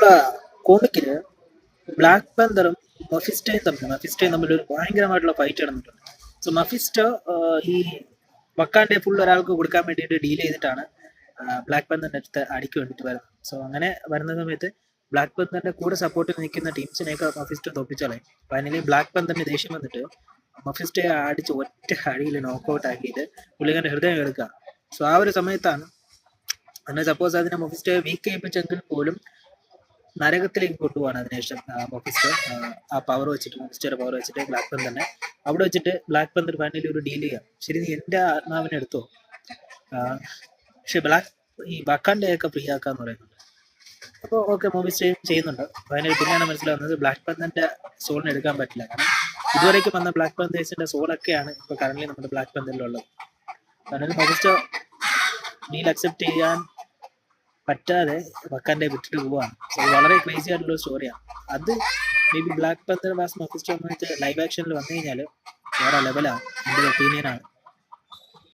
നമ്മളെ കോമിക്കില് ബ്ലാക്ക് പാന്തറും മഫിസ്റ്റയും തമ്മിൽ ഒരു ഭയങ്കരമായിട്ടുള്ള ഫൈറ്റ് നടന്നിട്ടുണ്ട്. സോ മഫിസ്റ്റോ ഈ വക്കാൻഡെ ഫുൾ ഒരാൾക്ക് കൊടുക്കാൻ വേണ്ടിയിട്ട് ഡീൽ ചെയ്തിട്ടാണ് ബ്ലാക്ക് പാന്തറിന്റെ അടുത്ത് അടിക്ക് വേണ്ടിയിട്ട് വരുന്നത്. സോ അങ്ങനെ വരുന്ന സമയത്ത് ബ്ലാക്ക് പാന്തറിന്റെ കൂടെ സപ്പോർട്ടിൽ നിൽക്കുന്ന ടീംസിനെയൊക്കെ മഫിസ്റ്റോ തോപ്പിച്ചോളെ. ഫൈനലി ബ്ലാക്ക് പാന്തറിന് ദേഷ്യം വന്നിട്ട് മഫിസ്റ്റോയെ അടിച്ച് ഒറ്റ അടിയിൽ നോക്കൗട്ട് ആക്കിയിട്ട് പുള്ളിക്കാരൻ്റെ ഹൃദയം എടുക്കുക. സോ ആ ഒരു സമയത്താണ് എന്നാൽ സപ്പോസ് അതിനെ മഫിസ്റ്റോയെ വീക്ക് ചെയ്യിപ്പിച്ചെങ്കിൽ പോലും നരകത്തിലേക്ക് കൊണ്ടുപോകാണ് അതിനുശേഷം മഫിസ്റ്റോ ആ പവർ വെച്ചിട്ട് മഫിസ്റ്റോയുടെ പവർ വെച്ചിട്ട് ബ്ലാക്ക് പന്തറിനെ അവിടെ വെച്ചിട്ട് ബ്ലാക്ക് പന്തർ ഫൈനലി ഒരു ഡീൽ ചെയ്യാം. ശരി, നീ എൻ്റെ ആത്മാവിനെ എടുത്തോ, പക്ഷെ ഈ വക്കാൻഡയൊക്കെ ഫ്രീ ആക്കാന്ന് പറയുന്നുണ്ട്. അപ്പോൾ ഓക്കെ, മഫിസ്റ്റോയും ചെയ്യുന്നുണ്ട്. ഫൈനലി പിന്നെയാണ് മനസ്സിലാവുന്നത് ബ്ലാക്ക് പന്തറിന്റെ സോളിനെ എടുക്കാൻ പറ്റില്ല. കാരണം ഇതുവരേക്കും വന്ന ബ്ലാക്ക് പന്തേഴ്സിന്റെ സോളൊക്കെയാണ് ഇപ്പോൾ കറന്റ് നമ്മുടെ ബ്ലാക്ക് പന്തറിലുള്ളത്. ഫൈനലി മഫിസ്റ്റോ ഡീൽ അക്സെപ്റ്റ് ചെയ്യാൻ പറ്റാതെ വക്കാൻഡെ വിട്ടിട്ട് പോവാണ്. സോ വളരെ ക്രേസി ആയിട്ടുള്ള സ്റ്റോറിയാണ് അത്. മേ ബി ബ്ലാക്ക് പന്തർ വാസ് മഫിസ്റ്റോ എന്ന് വെച്ചാൽ ലൈവ് ആക്ഷനിൽ വന്നു കഴിഞ്ഞാൽ വേറെ ലെവലാണ്, എൻ്റെ ഒപ്പീനിയനാണ്.